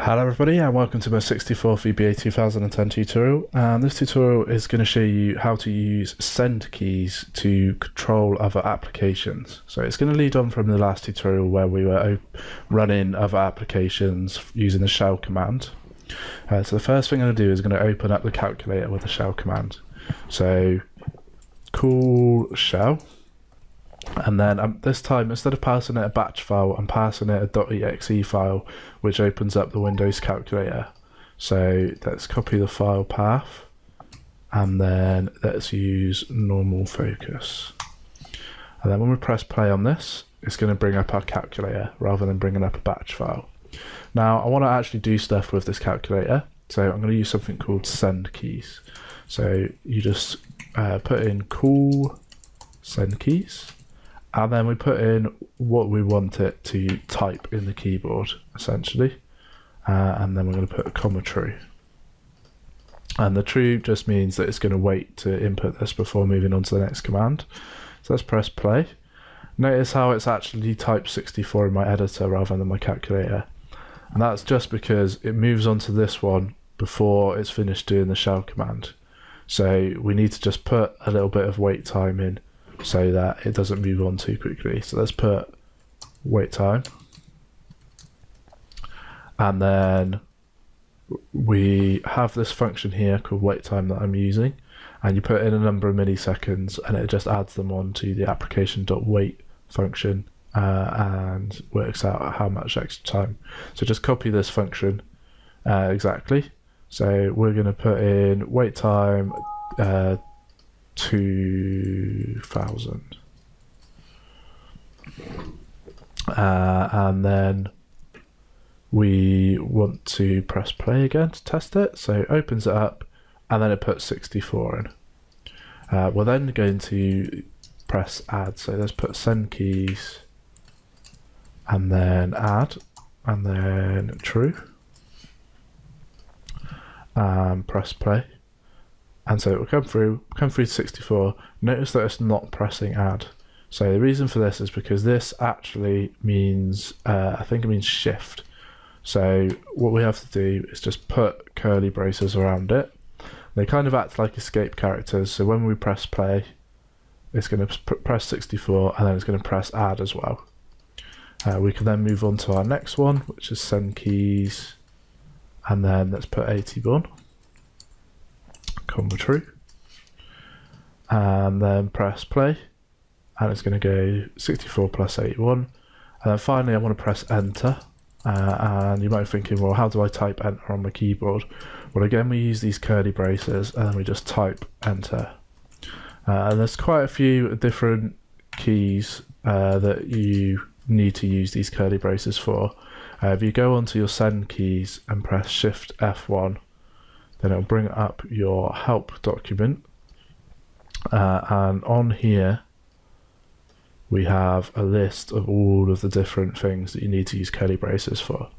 Hello everybody and welcome to my 64th VBA 2010 tutorial, and this tutorial is going to show you how to use Sendkeys to control other applications. So it's going to lead on from the last tutorial where we were running other applications using the shell command. So the first thing I'm going to do is going to open up the calculator with the shell command. So call shell, and then this time, instead of passing it a batch file, I'm passing it a .exe file, which opens up the Windows calculator. So let's copy the file path, and then let's use normal focus. And then when we press play on this, it's going to bring up our calculator rather than bringing up a batch file. Now, I want to actually do stuff with this calculator, so I'm going to use something called Sendkeys. So you just put in call Sendkeys, and then we put in what we want it to type in the keyboard, essentially. And then we're going to put a comma true. And the true just means that it's going to wait to input this before moving on to the next command. So let's press play. Notice how it's actually type 64 in my editor rather than my calculator. And that's just because it moves on to this one before it's finished doing the shell command. So we need to just put a little bit of wait time in so that it doesn't move on too quickly. So let's put wait time, and then we have this function here called wait time that I'm using, and you put in a number of milliseconds and it just adds them on to the application.wait function and works out how much extra time. So just copy this function exactly. So we're going to put in wait time 2000, and then we want to press play again to test it. So it opens it up and then it puts 64 in. We're then going to press add, so let's put Sendkeys and then add and then true, and press play. And so it will come through to 64. Notice that it's not pressing add. So the reason for this is because this actually means, I think it means shift. So what we have to do is just put curly braces around it. They kind of act like escape characters. So when we press play, it's going to press 64 and then it's going to press add as well. We can then move on to our next one, which is Sendkeys, and then let's put 81. Comma true, and then press play, and it's going to go 64 plus 81, and then finally I want to press enter, and you might be thinking, well, how do I type enter on my keyboard? Well, again, we use these curly braces and then we just type enter, and there's quite a few different keys that you need to use these curly braces for. If you go onto your Sendkeys and press shift F1, then it'll bring up your help document, and on here we have a list of all of the different things that you need to use curly braces for.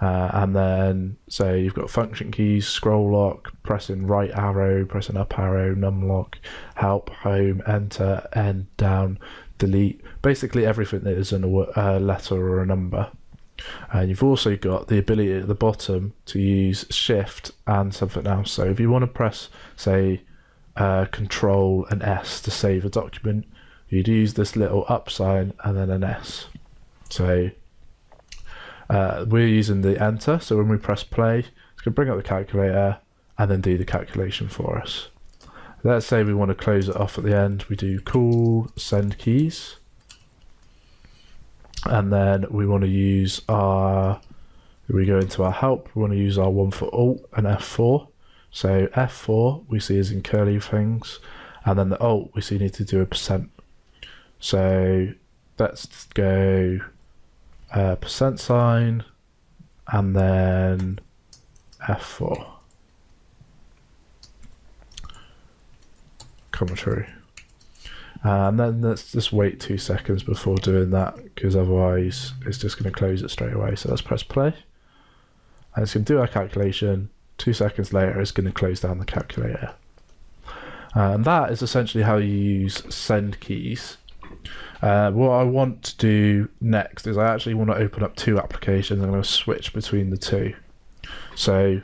And then say you've got function keys, scroll lock, pressing right arrow, pressing up arrow, numlock, help, home, enter, end, down, delete, basically everything that is in a letter or a number. And you've also got the ability at the bottom to use shift and something else. So if you want to press, say, control and S to save a document, you'd use this little up sign and then an S. So we're using the enter, so when we press play, it's going to bring up the calculator and then do the calculation for us. Let's say we want to close it off at the end. We do call Sendkeys, and then we want to use we go into our help, we want to use our one for alt and F4. So F4 we see is in curly things, and then the alt we see need to do a %. So let's go %, and then F4, comma true. And then let's just wait 2 seconds before doing that, because otherwise it's just going to close it straight away. So let's press play, and it's going to do our calculation. 2 seconds later, it's going to close down the calculator. And that is essentially how you use Sendkeys. What I want to do next is I actually want to open up two applications. I'm going to switch between the two. So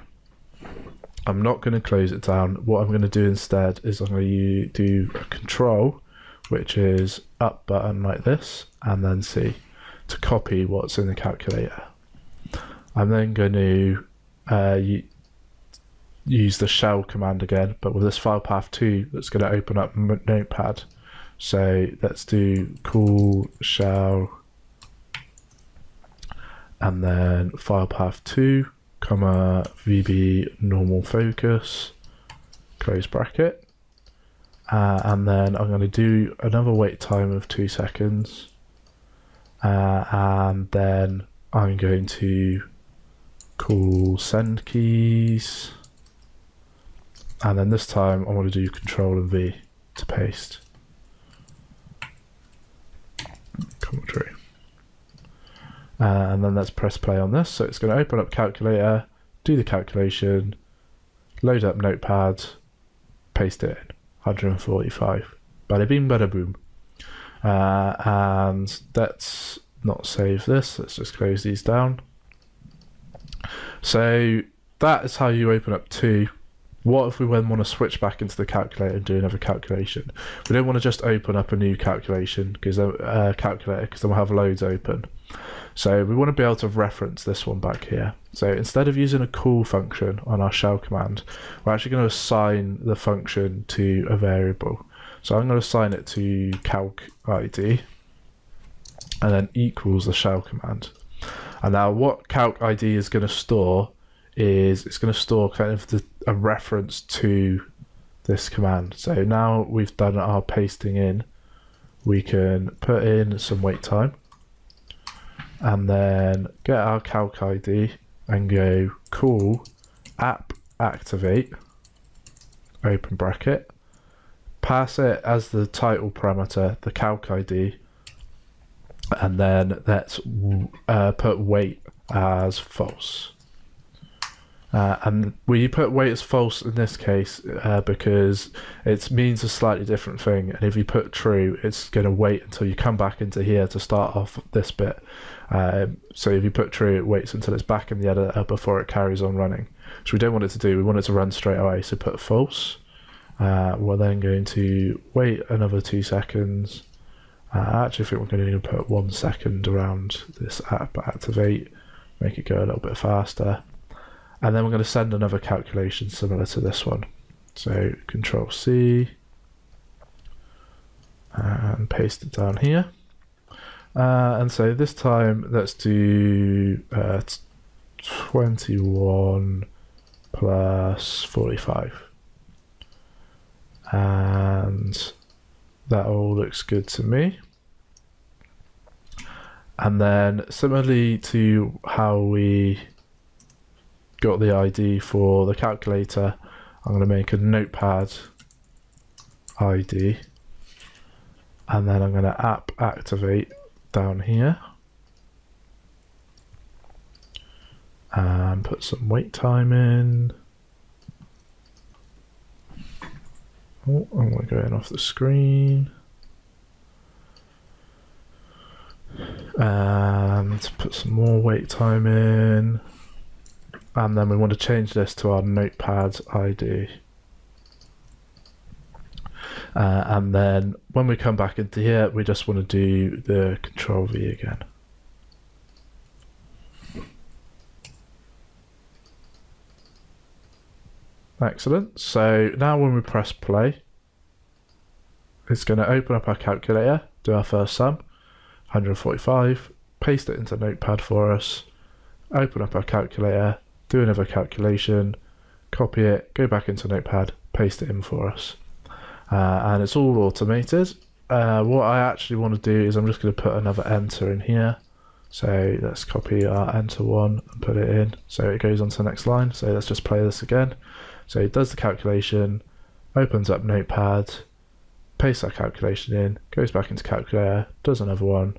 I'm not going to close it down. What I'm going to do instead is I'm going to do a control, which is up button like this, and then C to copy what's in the calculator. I'm then going to use the shell command again, but with this file path 2 that's going to open up Notepad. So let's do call shell and then file path 2, comma VB normal focus, close bracket. And then I'm going to do another wait time of 2 seconds. And then I'm going to call Sendkeys. And then this time I want to do Control and V to paste. Commentary. And then let's press play on this. So it's going to open up calculator, do the calculation, load up Notepad, paste it in. 145. Bada bing, bada boom. And let's not save this. Let's just close these down. So that is how you open up 2. What if we then want to switch back into the calculator and do another calculation? We don't want to just open up a new calculation because then we'll have loads open. So we want to be able to reference this one back here. So instead of using a call function on our shell command, we're actually going to assign the function to a variable. So I'm going to assign it to calc ID and then equals the shell command. And now what calc ID is going to store is it's going to store kind of a reference to this command. So now we've done our pasting in, we can put in some wait time and then get our calc ID and go call app activate, open bracket, pass it as the title parameter, the calc ID, and then let's put wait as false. And we put wait as false in this case because it means a slightly different thing, and if you put true it's going to wait until you come back into here to start off this bit. So if you put true it waits until it's back in the editor before it carries on running, which we don't want it to do. We want it to run straight away, so put false. We're then going to wait another 2 seconds. I actually think we're going to put 1 second around this app activate, make it go a little bit faster. And then we're going to send another calculation similar to this one. So Control C and paste it down here. And so this time let's do 21 plus 45. And that all looks good to me. And then similarly to how we got the ID for the calculator, I'm going to make a Notepad ID and then I'm going to app activate down here and put some wait time in. Oh, and we're going off the screen and put some more wait time in. And then we want to change this to our Notepad ID. And then when we come back into here, we just want to do the Control V again. Excellent. So now when we press play, it's going to open up our calculator, do our first sum, 145, paste it into Notepad for us, open up our calculator, do another calculation, copy it, go back into Notepad, paste it in for us. And it's all automated. What I actually want to do is I'm just going to put another enter in here. So let's copy our enter one and put it in. So it goes on to the next line. So let's just play this again. So it does the calculation, opens up Notepad, pastes our calculation in, goes back into calculator, does another one,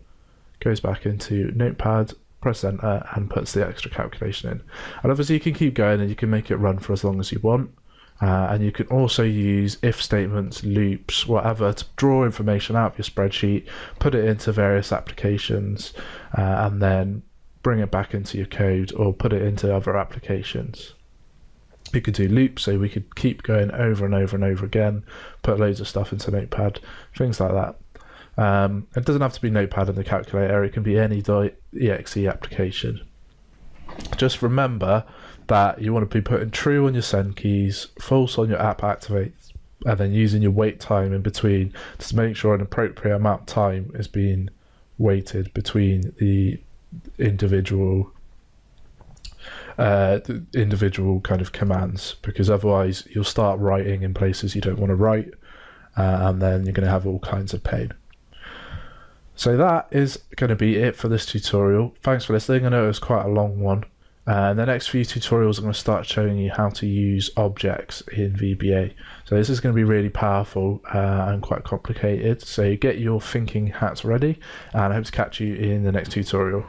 goes back into Notepad, press enter and puts the extra calculation in. And obviously you can keep going and you can make it run for as long as you want. And you can also use if statements, loops, whatever to draw information out of your spreadsheet, put it into various applications, and then bring it back into your code or put it into other applications. We could do loops, so we could keep going over and over and over again, put loads of stuff into Notepad, things like that. It doesn't have to be Notepad in the calculator, it can be any .exe application. Just remember that you want to be putting true on your send keys, false on your app activates, and then using your wait time in between to make sure an appropriate amount of time is being waited between the individual kind of commands, because otherwise you'll start writing in places you don't want to write, and then you're going to have all kinds of pain. So that is going to be it for this tutorial. Thanks for listening. I know it was quite a long one. In the next few tutorials, I'm going to start showing you how to use objects in VBA. So this is going to be really powerful and quite complicated. So get your thinking hats ready, and I hope to catch you in the next tutorial.